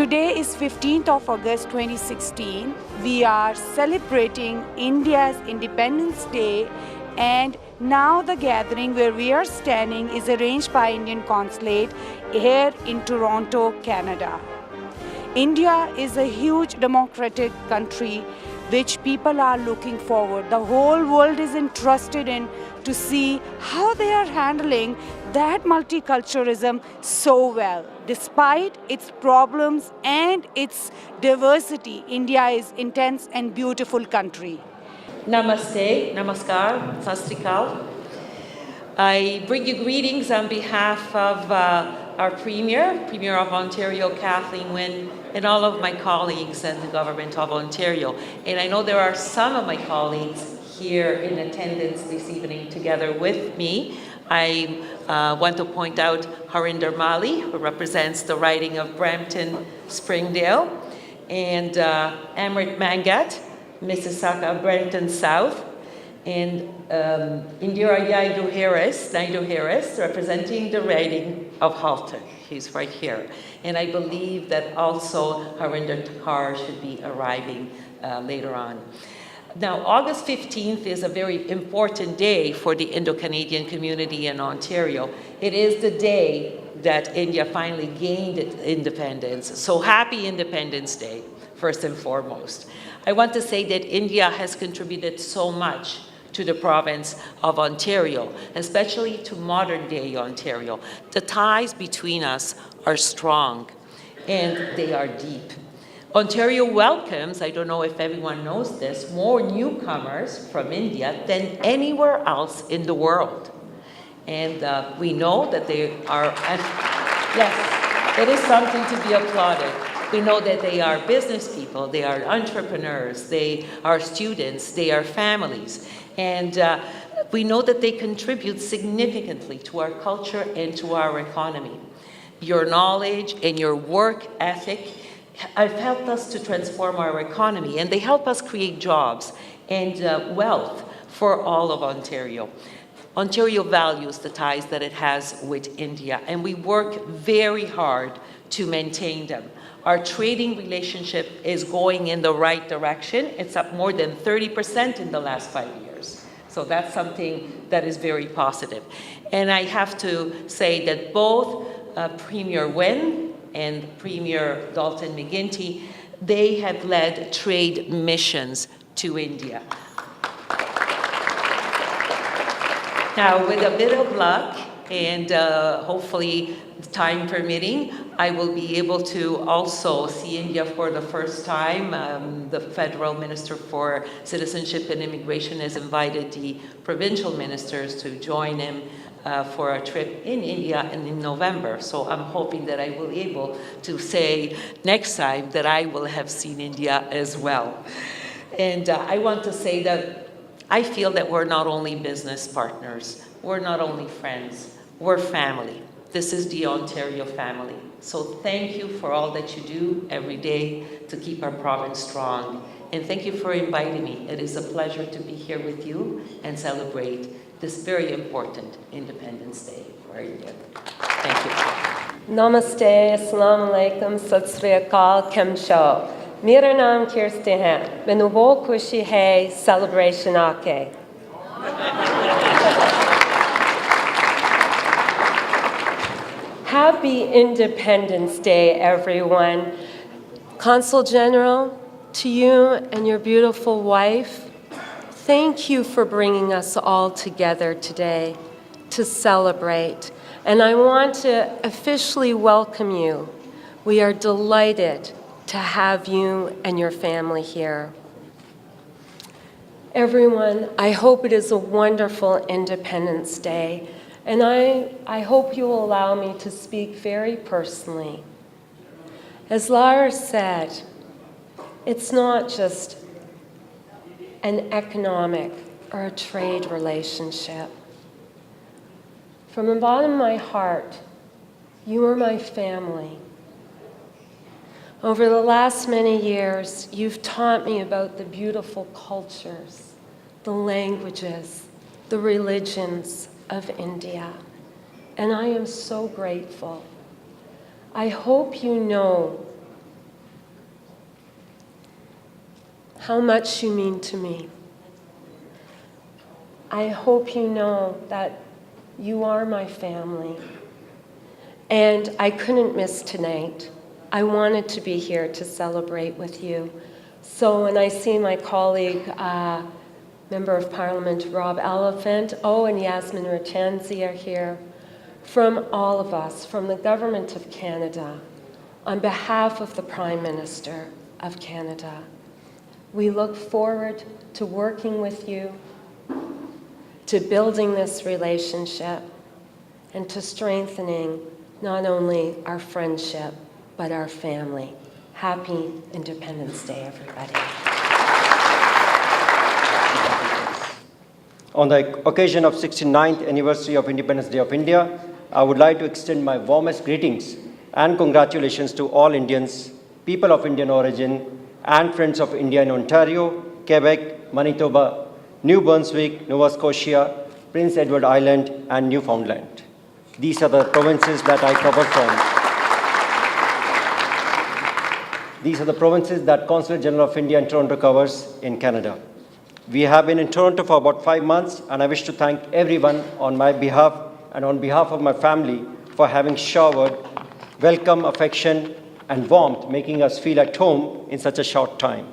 Today is 15th of August 2016. We are celebrating India's Independence Day, and now the gathering where we are standing is arranged by Indian Consulate here in Toronto, Canada. India is a huge democratic country which people are looking forward. The whole world is interested in to see how they are handling that multiculturalism so well. Despite its problems and its diversity, India is an intense and beautiful country. Namaste, namaskar, sat sri akal. I bring you greetings on behalf of our Premier of Ontario, Kathleen Wynne, and all of my colleagues and the Government of Ontario. And I know there are some of my colleagues here in attendance this evening together with me. I want to point out Harinder Mali, who represents the riding of Brampton, Springdale, and Amrit Mangat, Mississauga, Brampton South, and Indira Naidu Harris, representing the riding of Halton. He's right here. And I believe that also Harinder Thakar should be arriving later on. Now, August 15th is a very important day for the Indo-Canadian community in Ontario. It is the day that India finally gained its independence. So happy Independence Day, first and foremost. I want to say that India has contributed so much to the province of Ontario, especially to modern-day Ontario. The ties between us are strong, and they are deep. Ontario welcomes, I don't know if everyone knows this, more newcomers from India than anywhere else in the world. And we know that they are, yes, it is something to be applauded. We know that they are business people, they are entrepreneurs, they are students, they are families. And we know that they contribute significantly to our culture and to our economy. Your knowledge and your work ethic have helped us to transform our economy, and they help us create jobs and wealth for all of Ontario. Ontario values the ties that it has with India, and we work very hard to maintain them. Our trading relationship is going in the right direction. It's up more than 30% in the last 5 years. So that's something that is very positive. And I have to say that both Premier Wynne and Premier Dalton McGuinty, they have led trade missions to India. Now, with a bit of luck and hopefully time permitting, I will be able to also see India for the first time. The Federal Minister for Citizenship and Immigration has invited the provincial ministers to join him for a trip in India in November. So I'm hoping that I will be able to say next time that I will have seen India as well. And I want to say that I feel that we're not only business partners, we're not only friends, we're family. This is the Ontario family. So thank you for all that you do every day to keep our province strong. And thank you for inviting me. It is a pleasure to be here with you and celebrate this very important Independence Day for India. Thank you. Namaste, Assalamu alaikum, Sat Sri Akal, Kem Cho. Mera naam Kirsti hai. Mainu bahut khushi hai celebration aake. Happy Independence Day, everyone. Consul General, to you and your beautiful wife, thank you for bringing us all together today to celebrate. And I want to officially welcome you. We are delighted to have you and your family here. Everyone, I hope it is a wonderful Independence Day. And I hope you will allow me to speak very personally. As Lara said, it's not just an economic or a trade relationship. From the bottom of my heart, you are my family. Over the last many years, you've taught me about the beautiful cultures, the languages, the religions of India, and I am so grateful. I hope you know how much you mean to me. I hope you know that you are my family. And I couldn't miss tonight. I wanted to be here to celebrate with you. So when I see my colleague, Member of Parliament Rob Elephant, and Yasmin Rachanzi are here, from all of us, from the Government of Canada, on behalf of the Prime Minister of Canada, we look forward to working with you, to building this relationship, and to strengthening not only our friendship, but our family. Happy Independence Day, everybody. On the occasion of 69th anniversary of Independence Day of India, I would like to extend my warmest greetings and congratulations to all Indians, people of Indian origin, and friends of India in Ontario, Quebec, Manitoba, New Brunswick, Nova Scotia, Prince Edward Island, and Newfoundland. These are the provinces that I cover from. These are the provinces that Consulate General of India in Toronto covers in Canada. We have been in Toronto for about 5 months, and I wish to thank everyone on my behalf and on behalf of my family for having showered welcome, affection, and warmth, making us feel at home in such a short time.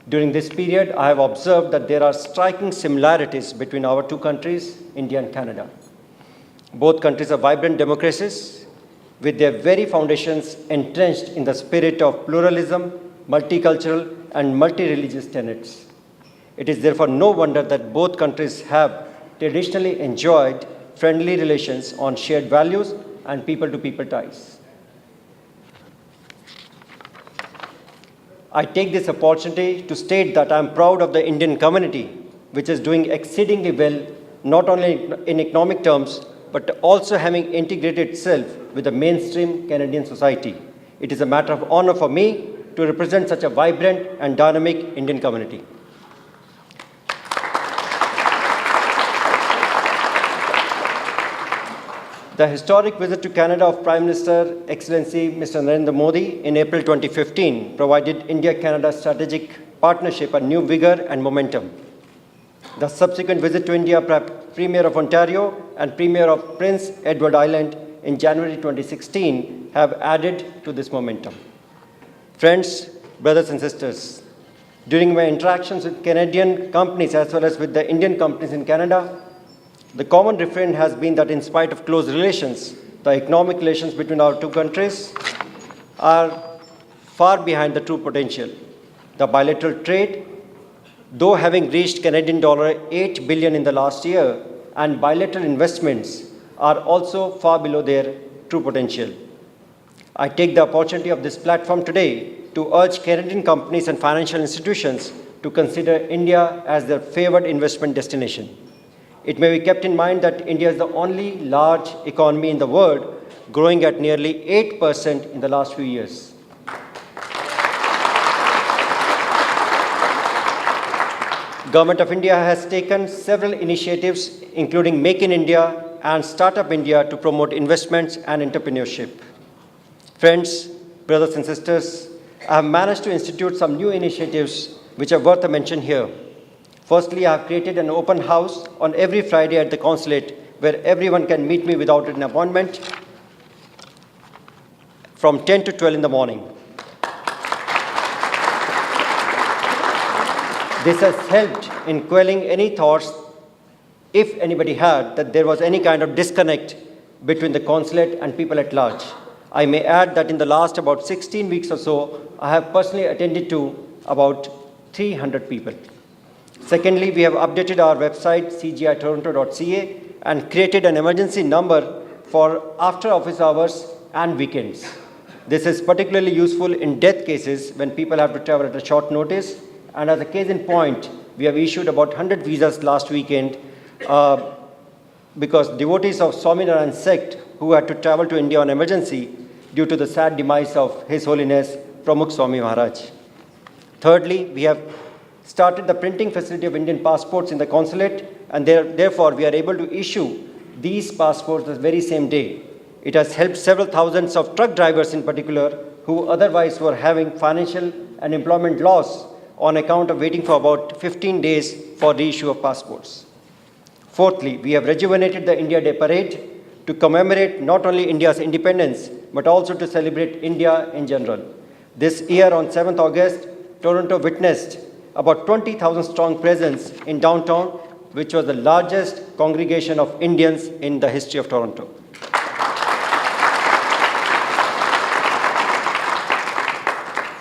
During this period, I have observed that there are striking similarities between our two countries, India and Canada. Both countries are vibrant democracies, with their very foundations entrenched in the spirit of pluralism, multicultural, and multi-religious tenets. It is therefore no wonder that both countries have traditionally enjoyed friendly relations on shared values and people-to-people ties. I take this opportunity to state that I am proud of the Indian community, which is doing exceedingly well, not only in economic terms, but also having integrated itself with the mainstream Canadian society. It is a matter of honor for me to represent such a vibrant and dynamic Indian community. The historic visit to Canada of Prime Minister Excellency Mr. Narendra Modi in April 2015 provided India-Canada strategic partnership a new vigor and momentum. The subsequent visit to India, Premier of Ontario and Premier of Prince Edward Island in January 2016 have added to this momentum. Friends, brothers and sisters, during my interactions with Canadian companies as well as with the Indian companies in Canada, the common refrain has been that in spite of close relations, the economic relations between our two countries are far behind the true potential. The bilateral trade, though having reached Canadian dollar 8 billion in the last year, and bilateral investments are also far below their true potential. I take the opportunity of this platform today to urge Canadian companies and financial institutions to consider India as their favored investment destination. It may be kept in mind that India is the only large economy in the world, growing at nearly 8% in the last few years. Government of India has taken several initiatives, including Make in India and Startup India, to promote investments and entrepreneurship. Friends, brothers and sisters, I have managed to institute some new initiatives which are worth a mention here. Firstly, I have created an open house on every Friday at the Consulate where everyone can meet me without an appointment from 10 to 12 in the morning. This has helped in quelling any thoughts, if anybody had, that there was any kind of disconnect between the Consulate and people at large. I may add that in the last about 16 weeks or so, I have personally attended to about 300 people. Secondly, we have updated our website, cgitoronto.ca, and created an emergency number for after office hours and weekends. This is particularly useful in death cases when people have to travel at a short notice. And as a case in point, we have issued about 100 visas last weekend because devotees of Swaminarayan sect who had to travel to India on emergency due to the sad demise of His Holiness Pramukh Swami Maharaj. Thirdly, we have started the printing facility of Indian passports in the Consulate, and therefore we are able to issue these passports the very same day. It has helped several thousands of truck drivers in particular who otherwise were having financial and employment loss on account of waiting for about 15 days for reissue of passports. Fourthly, we have rejuvenated the India Day parade to commemorate not only India's independence, but also to celebrate India in general. This year on 7th August, Toronto witnessed about 20,000 strong presence in downtown, which was the largest congregation of Indians in the history of Toronto.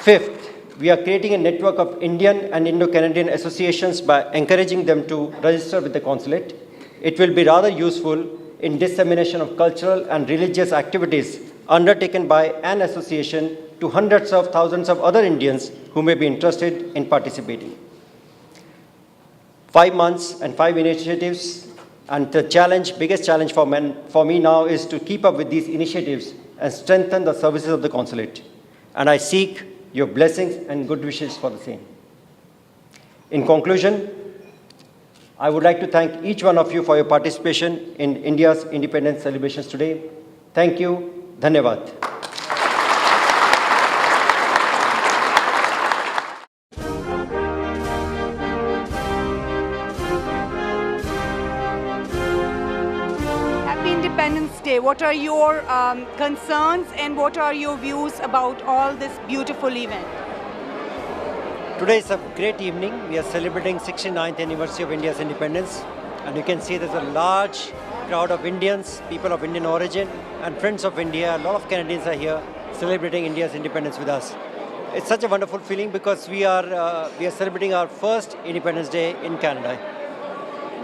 Fifth, we are creating a network of Indian and Indo-Canadian associations by encouraging them to register with the consulate. It will be rather useful in dissemination of cultural and religious activities undertaken by an association to hundreds of thousands of other Indians who may be interested in participating. 5 months and 5 initiatives, and the biggest challenge for me now is to keep up with these initiatives and strengthen the services of the consulate. And I seek your blessings and good wishes for the same. In conclusion, I would like to thank each one of you for your participation in India's independence celebrations today. Thank you. Dhanyavad. Happy Independence Day. What are your concerns and what are your views about all this beautiful event? Today is a great evening. We are celebrating 69th anniversary of India's independence. And you can see there's a large crowd of Indians, people of Indian origin, and friends of India. A lot of Canadians are here celebrating India's independence with us. It's such a wonderful feeling because we are celebrating our first Independence Day in Canada.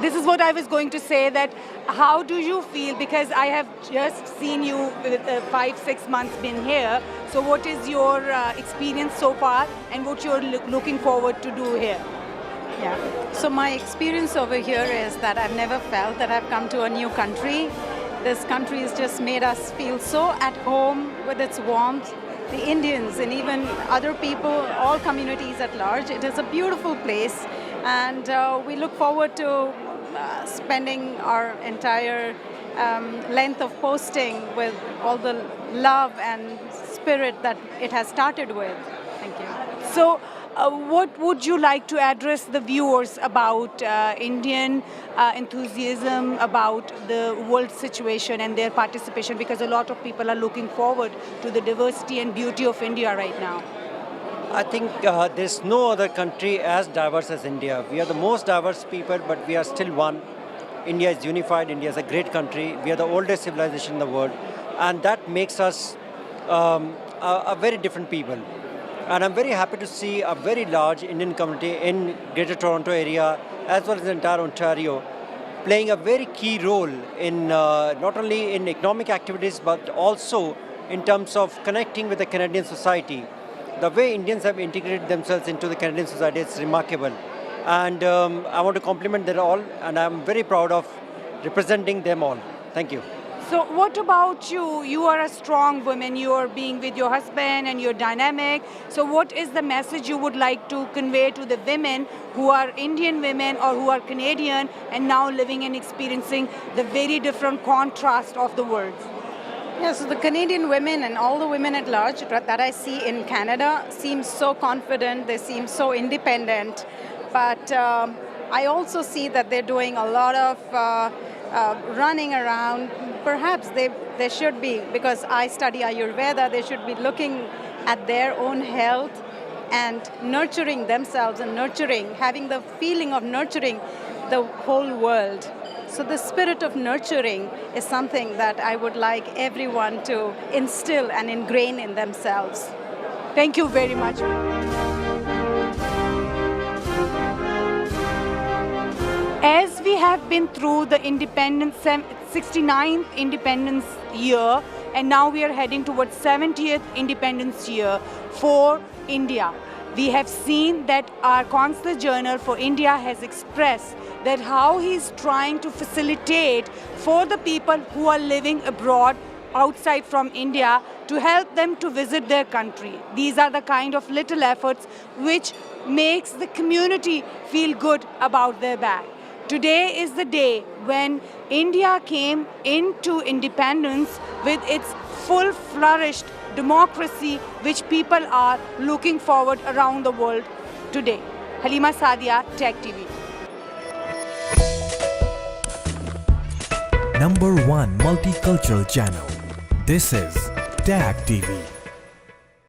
This is what I was going to say, that how do you feel? Because I have just seen you with 5-6 months been here. So what is your experience so far and what you're looking forward to do here? Yeah, so my experience over here is that I've never felt that I've come to a new country. This country has just made us feel so at home with its warmth. The Indians and even other people, all communities at large. It is a beautiful place, and we look forward to spending our entire length of posting with all the love and spirit that it has started with. Thank you. So what would you like to address the viewers about Indian enthusiasm, about the world situation and their participation? Because a lot of people are looking forward to the diversity and beauty of India right now. I think there's no other country as diverse as India. We are the most diverse people, but we are still one. India is unified. India is a great country. We are the oldest civilization in the world. And that makes us a very different people. And I'm very happy to see a very large Indian community in Greater Toronto area, as well as entire Ontario, playing a very key role in not only in economic activities, but also in terms of connecting with the Canadian society. The way Indians have integrated themselves into the Canadian society is remarkable. And I want to compliment them all, and I'm very proud of representing them all. Thank you. So what about you? You are a strong woman. You are being with your husband and you're dynamic. So what is the message you would like to convey to the women who are Indian women or who are Canadian and now living and experiencing the very different contrast of the world? Yeah, so the Canadian women and all the women at large that I see in Canada seem so confident, they seem so independent, but I also see that they're doing a lot of running around. Perhaps they should be, because I study Ayurveda, they should be looking at their own health and nurturing themselves and having the feeling of nurturing the whole world. So the spirit of nurturing is something that I would like everyone to instill and ingrain in themselves. Thank you very much. As we have been through the 69th independence year, and now we are heading towards 70th independence year for India. We have seen that our Consular General for India has expressed that how he is trying to facilitate for the people who are living abroad outside from India to help them to visit their country. These are the kind of little efforts which makes the community feel good about their back. Today is the day when India came into independence with its full flourished democracy, which people are looking forward around the world today. Halima Sadia, Tech TV. Number 1 multicultural channel. This is Tag TV.